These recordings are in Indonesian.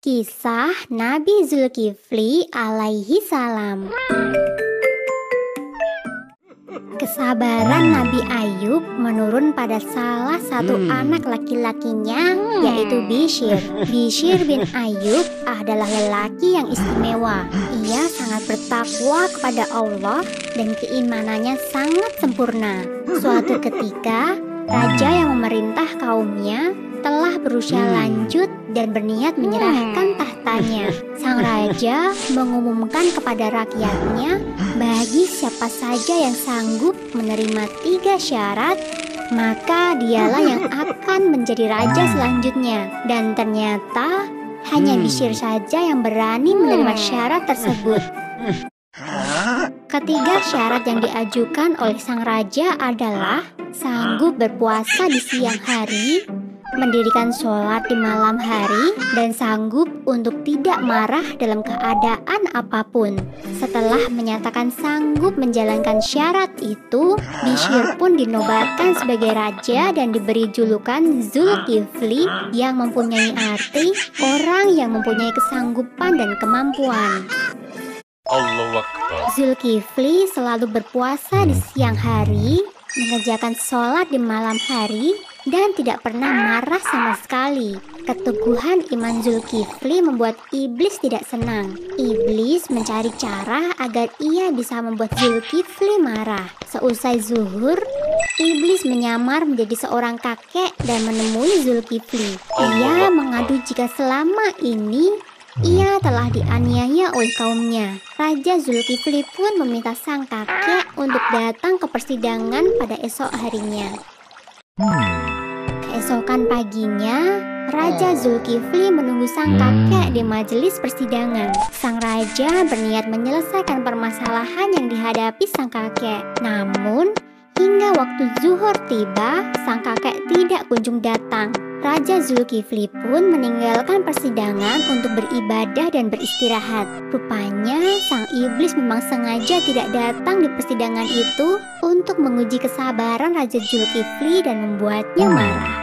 Kisah Nabi Zulkifli alaihi salam. Kesabaran Nabi Ayub menurun pada salah satu anak laki-lakinya, yaitu Bishr. Bishr bin Ayub adalah lelaki yang istimewa. Ia sangat bertakwa kepada Allah dan keimanannya sangat sempurna. Suatu ketika, raja yang memerintah kaumnya telah berusia lanjut dan berniat menyerahkan tahtanya. Sang raja mengumumkan kepada rakyatnya, bagi siapa saja yang sanggup menerima 3 syarat, maka dialah yang akan menjadi raja selanjutnya. Dan ternyata hanya Bishr saja yang berani menerima syarat tersebut. Ketiga syarat yang diajukan oleh sang raja adalah sanggup berpuasa di siang hari, mendirikan sholat di malam hari, dan sanggup untuk tidak marah dalam keadaan apapun. Setelah menyatakan sanggup menjalankan syarat itu, Bishr pun dinobatkan sebagai raja dan diberi julukan Zulkifli, yang mempunyai arti orang yang mempunyai kesanggupan dan kemampuan. Zulkifli selalu berpuasa di siang hari, mengerjakan sholat di malam hari, dan tidak pernah marah sama sekali. Keteguhan iman Zulkifli membuat iblis tidak senang. Iblis mencari cara agar ia bisa membuat Zulkifli marah. Seusai zuhur, iblis menyamar menjadi seorang kakek dan menemui Zulkifli. Ia mengadu jika selama ini ia telah dianiaya oleh kaumnya. Raja Zulkifli pun meminta sang kakek untuk datang ke persidangan pada esok harinya. Keesokan paginya, Raja Zulkifli menunggu sang kakek di majelis persidangan. Sang raja berniat menyelesaikan permasalahan yang dihadapi sang kakek. Namun, hingga waktu zuhur tiba, sang kakek tidak kunjung datang. Raja Zulkifli pun meninggalkan persidangan untuk beribadah dan beristirahat. Rupanya, sang iblis memang sengaja tidak datang di persidangan itu untuk menguji kesabaran Raja Zulkifli dan membuatnya marah.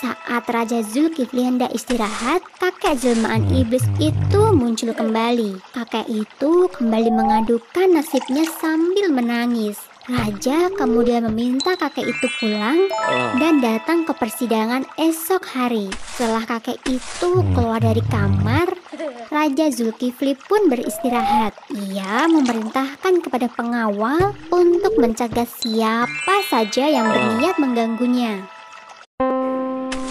Saat Raja Zulkifli hendak istirahat, kakek jelmaan iblis itu muncul kembali. Kakek itu kembali mengadukan nasibnya sambil menangis. Raja kemudian meminta kakek itu pulang dan datang ke persidangan esok hari. Setelah kakek itu keluar dari kamar, Raja Zulkifli pun beristirahat. Ia memerintahkan kepada pengawal untuk mencegah siapa saja yang berniat mengganggunya.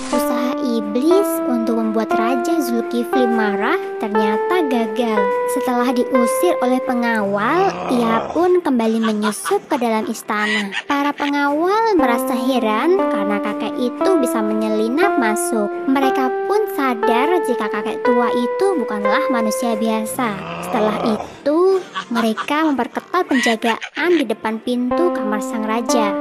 Usaha iblis untuk membuat Raja Zulkifli marah ternyata gagal. Setelah diusir oleh pengawal, ia pun kembali menyusup ke dalam istana. Para pengawal merasa heran karena kakek itu bisa menyelinap masuk. Mereka pun sadar jika kakek tua itu bukanlah manusia biasa. Setelah itu, mereka memperketat penjagaan di depan pintu kamar sang raja.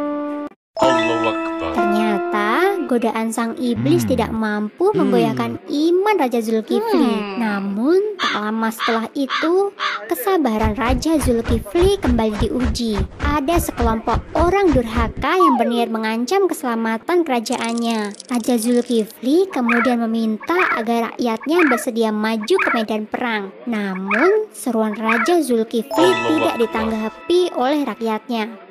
Ternyata godaan sang iblis tidak mampu menggoyahkan iman Raja Zulkifli. Namun tak lama setelah itu, kesabaran Raja Zulkifli kembali diuji. Ada sekelompok orang durhaka yang berniat mengancam keselamatan kerajaannya. Raja Zulkifli kemudian meminta agar rakyatnya bersedia maju ke medan perang. Namun seruan Raja Zulkifli tidak ditanggapi oleh rakyatnya.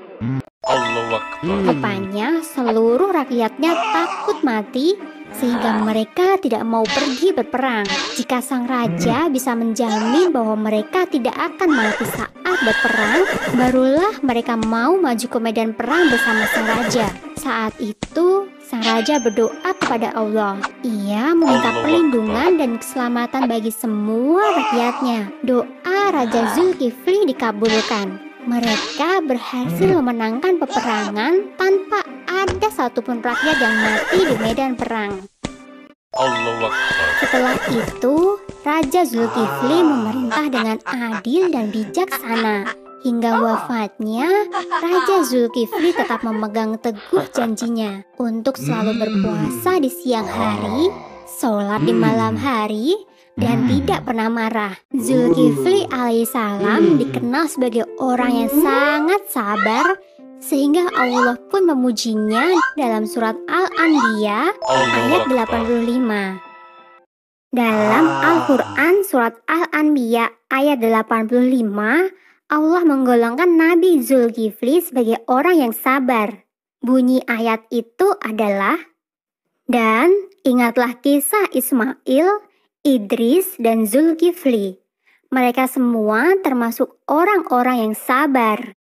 Rupanya seluruh rakyatnya takut mati sehingga mereka tidak mau pergi berperang. Jika sang raja bisa menjamin bahwa mereka tidak akan mati saat berperang, barulah mereka mau maju ke medan perang bersama sang raja. Saat itu, sang raja berdoa kepada Allah. Ia meminta perlindungan dan keselamatan bagi semua rakyatnya. Doa Raja Zulkifli dikabulkan. Mereka berhasil memenangkan peperangan tanpa ada satupun rakyat yang mati di medan perang. Setelah itu, Raja Zulkifli memerintah dengan adil dan bijaksana. Hingga wafatnya, Raja Zulkifli tetap memegang teguh janjinya untuk selalu berpuasa di siang hari, sholat di malam hari, dan tidak pernah marah. Zulkifli alaihissalam dikenal sebagai orang yang sangat sabar Sehingga Allah pun memujinya dalam surat Al-Anbiya ayat 85. Dalam Al-Quran surat Al-Anbiya ayat 85, Allah menggolongkan Nabi Zulkifli sebagai orang yang sabar. Bunyi ayat itu adalah, "Dan ingatlah kisah Ismail, Idris, dan Zulkifli. Mereka semua termasuk orang-orang yang sabar."